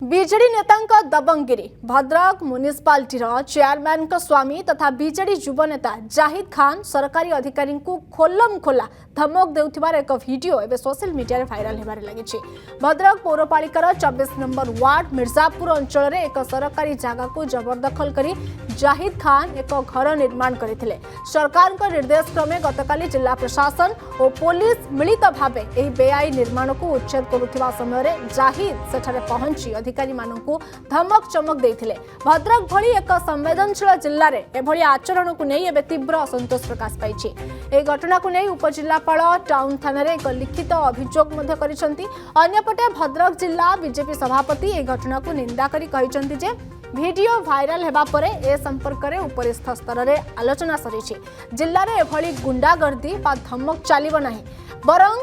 BJD नेता दबंगगिरी Bhadrak municipality chairman स्वामी तथा BJD युव नेता जाहिद खान सरकारी अधिकारी खोलम खोला धमक देउथिबार एक वीडियो एवं सोशल मीडिया वायरल होबार लगी। भद्रक पौरपालिकार 24 नंबर वार्ड मिर्जापुर अंचल एक सरकारी जगह को जबरदखल करी जाहिद खान एक घर निर्माण करते। सरकार निर्देश क्रमे गतकाली जिला प्रशासन और पुलिस मिलित भावे यह बेआईन निर्माण को उच्छेद करुवा समय जाहिद सेठारे पहुंची अधिकारी मानकु धमक चमक देथिले। भद्रक भली एक संवेदनशील जिल्ला रे एभली आचरण को नहीं एबे तीव्र असंतोष प्रकाश पाइछि। ए घटना को नहीं उपजिल्लापाल टाउन थाना रे एक लिखित अभियोग मध्य करिसंती। अन्यपटे भद्रक जिला बीजेपी सभापति ए घटना को निंदा करी कहिसंती जे वीडियो वायरल हेबा परे ए संपर्क रे उपरिस्थ स्तर रे आलोचना सरिछि। जिल्ला रे एभली गुंडागर्दी बा धमक चलिबो नाही बरং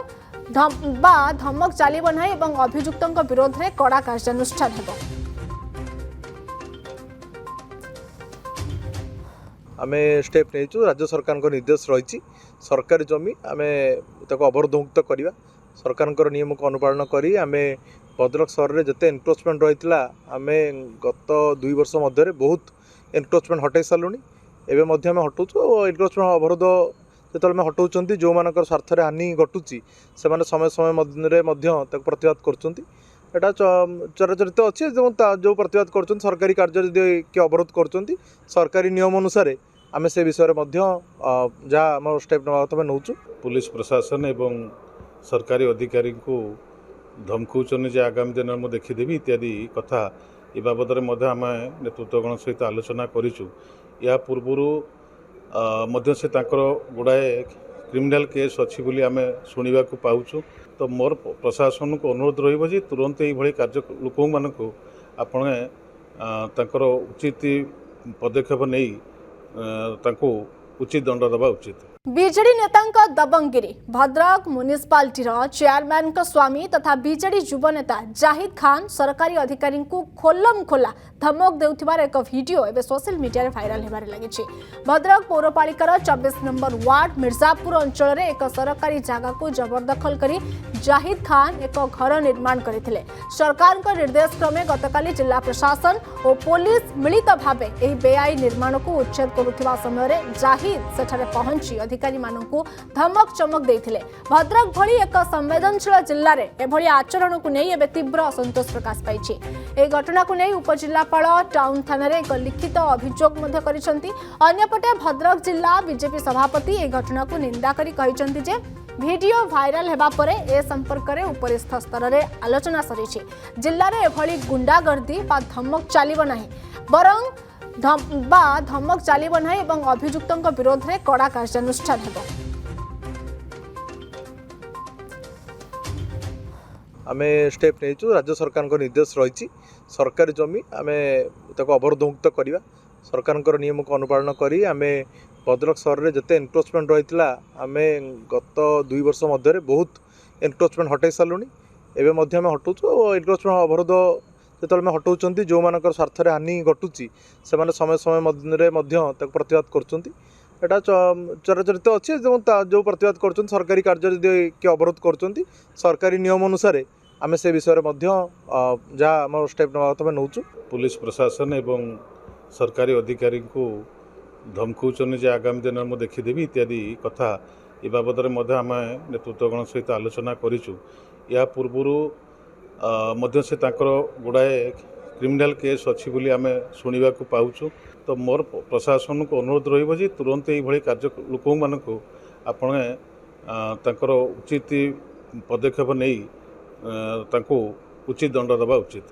धमक चलिबो नाही एवं अभियुक्तଙ୍କ विरोध रे कड़ा कार्यानुष्ठान हेबो। आमे स्टेप नेचु राज्य सरकार को निर्देश रही सरकारी जमी आमे ताको अवरोधमुक्त करवा सरकार नियम को अनुपालन करी आमे भद्रक सहर में जिते एनक्रोचमेंट रही आमे गत 2 वर्ष मध्य बहुत एनक्रोचमेंट हटाई सारूँ एवं हटाऊँ एनक्रोचमेंट अवरोध जो हटाऊँ जो मान स्वार्थ हानि घटुची से समय समय प्रतिवाद करा चराचरित अच्छे जो प्रतिवाद कर सरकारी कार्य किए अवरोध कर सरकारी नियम अनुसार आम से विषय में जहाँ स्टेप ना नौ पुलिस प्रशासन एवं सरकारी अधिकारी को धमकाउछन जे आगामी दिन में देखीदेवी इत्यादि कथा ए बाबद आम नेतृत्वगण सहित आलोचना करूँ। या पूर्व से गुड़ाए क्रिमिनाल केस अच्छी बोली आम शुणा पाऊँ। तो मोर प्रशासन को अनुरोध रही जे तुरंत ये कार्य लोक मानक आपण उचित पदक्षेप नहीं उचित दंड देवा उचित। बीजेडी नेता दबंगगिरी भद्रक म्युनिसिपालिटी चेयरमैन स्वामी तथा बीजेडी युव नेता जाहिद खान सरकारी अधिकारी खोलम खोला धमक देउथिबार एक वीडियो एवं सोशल मीडिया वायरल होबार लगी। भद्रक पौरपालिकार 24 नंबर वार्ड मिर्जापुर अंचल एक सरकारी जगह को जबरदखल करी जाहिद खान एक घर निर्माण करते। सरकार निर्देश क्रमे गतकाली जिला प्रशासन और पुलिस मिलित भावे यह बेआईन निर्माण को उच्छेद करुवा समय जाहिद सेठारे पहुंची अधिकारी मानकु धमक चमक देथिले। भद्रक भली एक संवेदनशील जिल्ला रे एभली आचरण को नहीं एबे तीव्र असंतोष प्रकाश पाइछि। ए घटना को नहीं उपजिल्लापाल टाउन थाना रे एक लिखित अभियोग मध्य करिसंती। अन्यपटे भद्रक जिला बीजेपी सभापति ए घटना को निंदा करी कहिसंती जे वीडियो वायरल हेबा परे ए संपर्क रे उपरिस्थ स्तर रे आलोचना सरिछि। जिल्ला रे एभली गुंडागर्दी बा धमक चलिबो नाही बरং धमक चलिबो नाही एवं अभियुक्तଙ୍କ विरोध रे कड़ा कार्यानुष्ठान हेबो। आमे स्टेप नेचु राज्य सरकार को निर्देश रही सरकारी जमी आमे ताको अवरोधमुक्त करवा सरकार नियम को अनुपालन करी आमे भद्रक सहर में जिते एनक्रोचमेंट रही आमे गत 2 वर्ष मध्य बहुत एनक्रोचमेंट हटाई सारूँ एवं हटाऊँ एनक्रोचमेंट अवरोध जो हटाऊँ जो मान स्वार्थ हानि घटुची से समय समय प्रतिवाद कर चराचरित अच्छे जो प्रतिवाद कर सरकारी कार्य किए अवरोध कर सरकारी नियम अनुसार आम से विषय में जहाँ स्टेप ना नौ पुलिस प्रशासन एवं सरकारी अधिकारी को धमकाउछन जे आगामी दिन में देखीदेवी इत्यादि कथा ए बाबद आम नेतृत्वगण सहित आलोचना करूँ। या पूर्व से गुड़ाए क्रिमिनाल केस अच्छी बोली आम शुणा पाऊँ। तो मोर प्रशासन को अनुरोध रही जे तुरंत ये कार्य लोक मानक आपण उचित पदक्षेप नहीं उचित दंड देवा उचित।